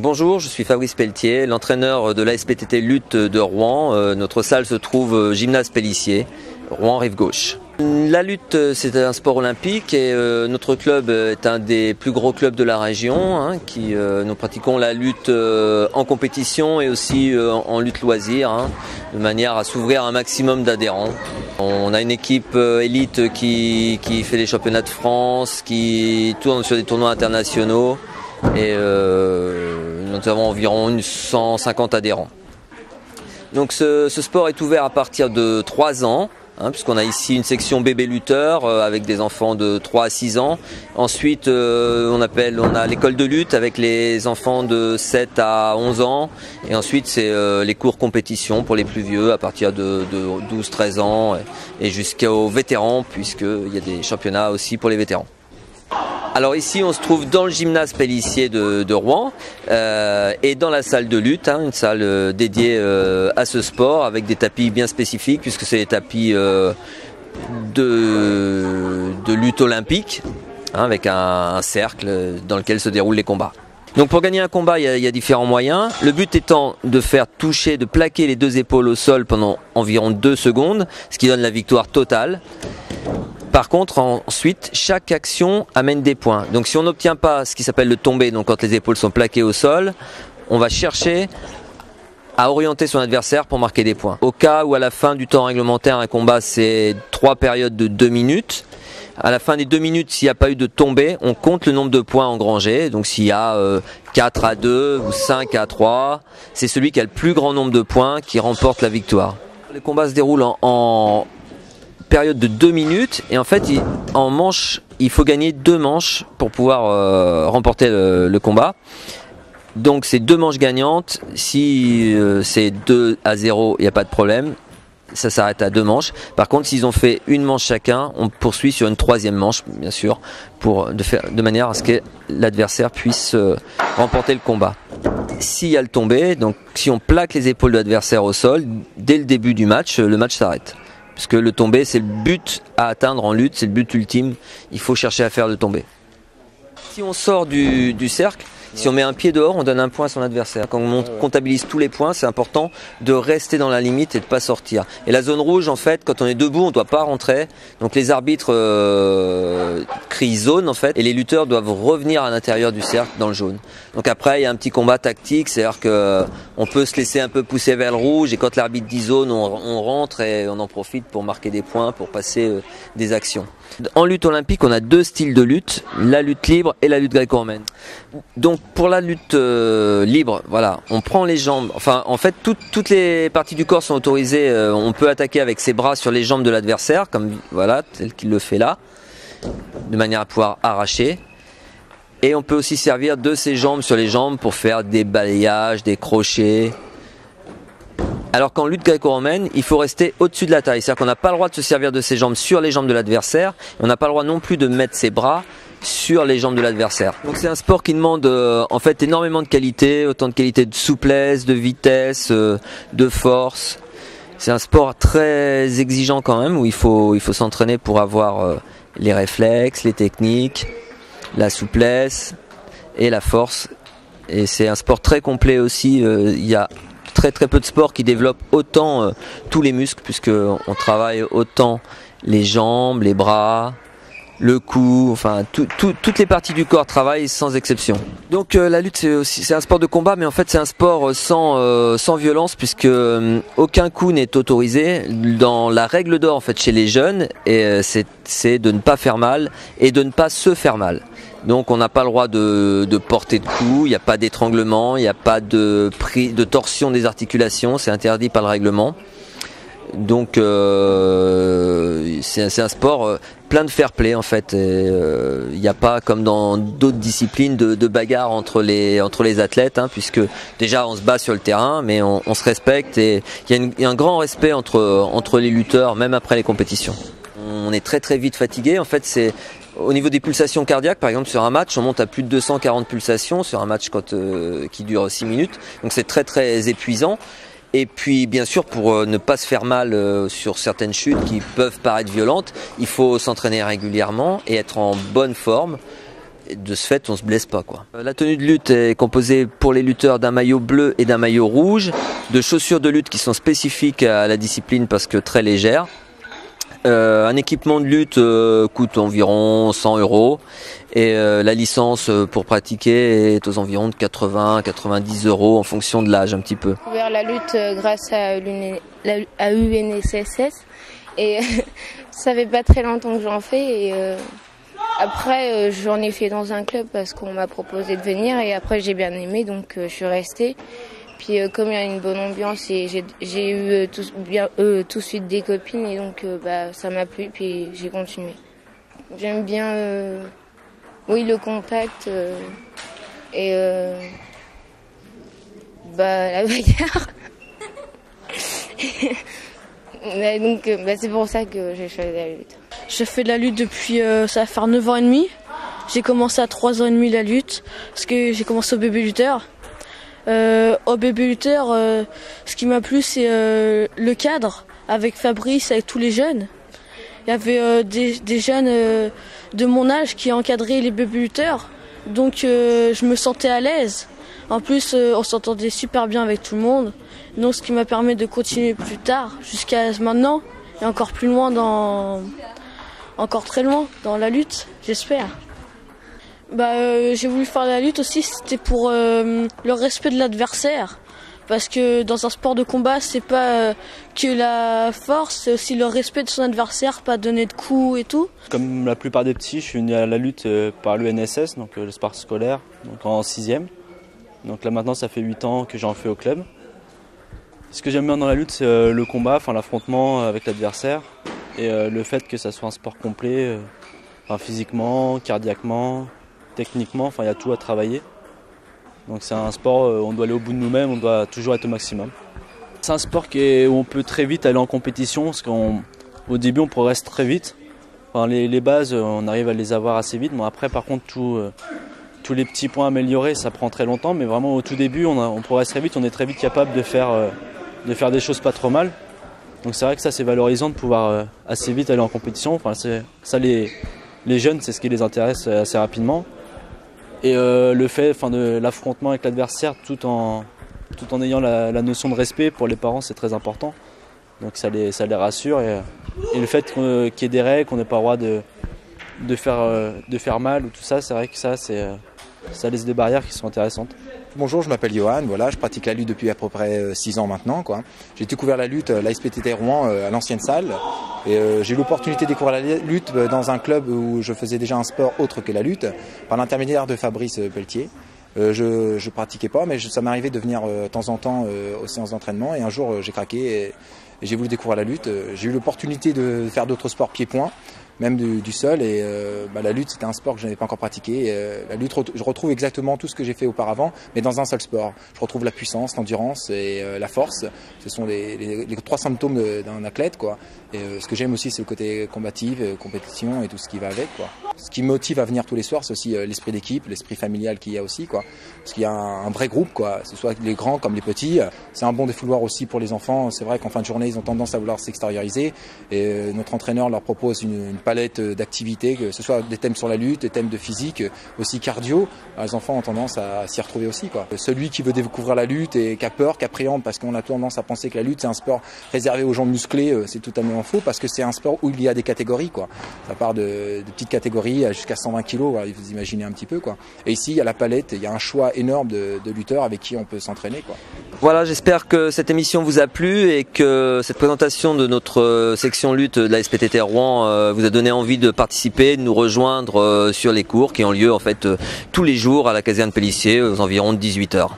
Bonjour, je suis Fabrice Pelletier, l'entraîneur de l'ASPTT Lutte de Rouen. Notre salle se trouve Gymnase Pélissier, Rouen rive gauche. La lutte, c'est un sport olympique et notre club est un des plus gros clubs de la région. Nous pratiquons la lutte en compétition et aussi en lutte loisir, de manière à s'ouvrir à un maximum d'adhérents. On a une équipe élite qui fait les championnats de France, qui tourne sur des tournois internationaux et nous avons environ 150 adhérents. Donc ce sport est ouvert à partir de 3 ans. Puisqu'on a ici une section bébé lutteur avec des enfants de 3 à 6 ans. Ensuite, on a l'école de lutte avec les enfants de 7 à 11 ans. Et ensuite, c'est les cours compétition pour les plus vieux à partir de 12-13 ans et jusqu'aux vétérans, puisqu'il y a des championnats aussi pour les vétérans. Alors ici on se trouve dans le gymnase Pélissier de Rouen et dans la salle de lutte, une salle dédiée à ce sport avec des tapis bien spécifiques puisque c'est des tapis de lutte olympique avec un cercle dans lequel se déroulent les combats. Donc pour gagner un combat, il y a différents moyens. Le but étant de faire toucher, de plaquer les 2 épaules au sol pendant environ 2 secondes, ce qui donne la victoire totale. Par contre, ensuite, chaque action amène des points. Donc si on n'obtient pas ce qui s'appelle le tombé, donc quand les épaules sont plaquées au sol, on va chercher à orienter son adversaire pour marquer des points. Au cas où à la fin du temps réglementaire, un combat c'est 3 périodes de 2 minutes. À la fin des 2 minutes, s'il n'y a pas eu de tombé, on compte le nombre de points engrangés. Donc s'il y a 4 à 2 ou 5 à 3, c'est celui qui a le plus grand nombre de points qui remporte la victoire. Les combats se déroulent en période de 2 minutes et en fait en manche il faut gagner 2 manches pour pouvoir remporter le combat. Donc c'est 2 manches gagnantes. Si c'est 2 à 0, il n'y a pas de problème, ça s'arrête à 2 manches. Par contre s'ils ont fait une manche chacun, on poursuit sur une 3e manche bien sûr de manière à ce que l'adversaire puisse remporter le combat. S'il y a le tombé, donc si on plaque les épaules de l'adversaire au sol dès le début du match, le match s'arrête. Parce que le tombé, c'est le but à atteindre en lutte, c'est le but ultime. Il faut chercher à faire le tombé. Si on sort du cercle, si on met un pied dehors, on donne un point à son adversaire. Quand on comptabilise tous les points, c'est important de rester dans la limite et de ne pas sortir. Et la zone rouge, en fait, quand on est debout, on ne doit pas rentrer. Donc les arbitres crient zone, en fait, et les lutteurs doivent revenir à l'intérieur du cercle dans le jaune. Donc après, il y a un petit combat tactique, c'est-à-dire qu'on peut se laisser un peu pousser vers le rouge, et quand l'arbitre dit zone, on rentre et on en profite pour marquer des points, pour passer des actions. En lutte olympique, on a 2 styles de lutte, la lutte libre et la lutte gréco-romaine. Donc pour la lutte libre, voilà, on prend les jambes, enfin en fait toutes les parties du corps sont autorisées, on peut attaquer avec ses bras sur les jambes de l'adversaire, comme voilà, tel qu'il le fait là, de manière à pouvoir arracher. Et on peut aussi servir de ses jambes sur les jambes pour faire des balayages, des crochets. Alors qu'en lutte gréco-romaine, il faut rester au-dessus de la taille. C'est-à-dire qu'on n'a pas le droit de se servir de ses jambes sur les jambes de l'adversaire. On n'a pas le droit non plus de mettre ses bras sur les jambes de l'adversaire. Donc c'est un sport qui demande en fait énormément de qualité, autant de qualité de souplesse, de vitesse, de force. C'est un sport très exigeant quand même, où il faut s'entraîner pour avoir les réflexes, les techniques, la souplesse et la force. Et c'est un sport très complet aussi. Il y a très peu de sports qui développent autant tous les muscles, puisqu'on travaille autant les jambes, les bras, le cou, enfin toutes les parties du corps travaillent sans exception. Donc la lutte c'est un sport de combat, mais en fait c'est un sport sans violence, puisque aucun coup n'est autorisé. Dans la règle d'or en fait chez les jeunes, et c'est de ne pas faire mal et de ne pas se faire mal. Donc on n'a pas le droit de porter de coups, il n'y a pas d'étranglement, il n'y a pas de torsion des articulations, c'est interdit par le règlement. Donc c'est un sport plein de fair play en fait. Il n'y a pas comme dans d'autres disciplines de bagarre entre les athlètes, puisque déjà on se bat sur le terrain, mais on se respecte et il y a un grand respect entre les lutteurs, même après les compétitions. On est très vite fatigué. En fait, c'est au niveau des pulsations cardiaques, par exemple sur un match, on monte à plus de 240 pulsations sur un match qui dure 6 minutes. Donc c'est très épuisant. Et puis bien sûr, pour ne pas se faire mal sur certaines chutes qui peuvent paraître violentes, il faut s'entraîner régulièrement et être en bonne forme Et de ce fait, on se blesse pas, quoi. La tenue de lutte est composée pour les lutteurs d'un maillot bleu et d'un maillot rouge, de chaussures de lutte qui sont spécifiques à la discipline parce que très légères. Un équipement de lutte coûte environ 100 € et la licence pour pratiquer est aux environs de 80-90 € en fonction de l'âge un petit peu. J'ai découvert la lutte grâce à UNSSS et ça fait pas très longtemps que j'en fais et après j'en ai fait dans un club parce qu'on m'a proposé de venir et après j'ai bien aimé donc je suis restée. Puis comme il y a une bonne ambiance et j'ai eu tout de suite des copines et donc ça m'a plu puis j'ai continué. J'aime bien oui le contact et la bagarre. Donc c'est pour ça que j'ai choisi la lutte. Je fais de la lutte depuis ça va faire 9 ans et demi. J'ai commencé à 3 ans et demi la lutte parce que j'ai commencé au bébé lutteur. Au bébé lutteur, ce qui m'a plu c'est le cadre avec Fabrice, avec tous les jeunes. Il y avait des jeunes de mon âge qui encadraient les bébé lutteurs, donc je me sentais à l'aise. En plus, on s'entendait super bien avec tout le monde, donc ce qui m'a permis de continuer plus tard jusqu'à maintenant et encore plus loin encore très loin dans la lutte, j'espère. J'ai voulu faire la lutte aussi, c'était pour le respect de l'adversaire. Parce que dans un sport de combat, c'est pas que la force, c'est aussi le respect de son adversaire, pas donner de coups et tout. Comme la plupart des petits, je suis venu à la lutte par l'UNSS, donc le sport scolaire, donc en 6e. Donc là maintenant, ça fait 8 ans que j'en fais au club. Ce que j'aime bien dans la lutte, c'est le combat, l'affrontement avec l'adversaire. Et le fait que ça soit un sport complet, physiquement, cardiaquement, techniquement, il y a tout à travailler. Donc c'est un sport où on doit aller au bout de nous-mêmes, on doit toujours être au maximum. C'est un sport où on peut très vite aller en compétition, parce qu'au début on progresse très vite. Les bases, on arrive à les avoir assez vite. Bon, après par contre, tous les petits points améliorés, ça prend très longtemps. Mais vraiment au tout début, on progresse très vite, on est très vite capable de faire des choses pas trop mal. Donc c'est vrai que ça c'est valorisant de pouvoir assez vite aller en compétition. Les jeunes, c'est ce qui les intéresse assez rapidement. Et le fait de l'affrontement avec l'adversaire tout en ayant la notion de respect pour les parents, c'est très important. Donc ça les rassure. Et le fait qu'il y ait des règles, qu'on n'ait pas le droit de faire mal ou tout ça, c'est vrai que ça laisse des barrières qui sont intéressantes. Bonjour, je m'appelle Johan, je pratique la lutte depuis à peu près 6 ans maintenant, quoi. J'ai découvert la lutte à la SPTT Rouen, à l'ancienne salle. Et j'ai eu l'opportunité de découvrir la lutte dans un club où je faisais déjà un sport autre que la lutte, par l'intermédiaire de Fabrice Pelletier. Je pratiquais pas, mais ça m'arrivait de venir de temps en temps aux séances d'entraînement. Et un jour, j'ai craqué et j'ai voulu découvrir la lutte. J'ai eu l'opportunité de faire d'autres sports pieds-poings, même du sol. Et la lutte, c'était un sport que je n'avais pas encore pratiqué. La lutte, je retrouve exactement tout ce que j'ai fait auparavant, mais dans un seul sport. Je retrouve la puissance, l'endurance et la force. Ce sont les 3 symptômes d'un athlète, quoi. Et ce que j'aime aussi, c'est le côté combatif, compétition et tout ce qui va avec, quoi. Ce qui me motive à venir tous les soirs, c'est aussi l'esprit d'équipe, l'esprit familial qu'il y a aussi, quoi. Parce qu'il y a un vrai groupe, quoi. Que ce soit les grands comme les petits. C'est un bon défouloir aussi pour les enfants. C'est vrai qu'en fin de journée, ils ont tendance à vouloir s'extérioriser. Et notre entraîneur leur propose une palette d'activités, que ce soit des thèmes sur la lutte, des thèmes de physique, aussi cardio. Les enfants ont tendance à s'y retrouver aussi, quoi. Celui qui veut découvrir la lutte et qui a peur, qui appréhende, parce qu'on a tendance à penser que la lutte c'est un sport réservé aux gens musclés, c'est totalement faux, parce que c'est un sport où il y a des catégories, quoi. Ça part de petites catégories jusqu'à 120 kg, vous imaginez un petit peu, quoi. Et ici il y a la palette, il y a un choix énorme de lutteurs avec qui on peut s'entraîner, quoi. Voilà, j'espère que cette émission vous a plu et que cette présentation de notre section lutte de la SPTT Rouen vous a donné envie de participer, de nous rejoindre sur les cours qui ont lieu en fait tous les jours à la caserne Pélissier aux environs de 18 h.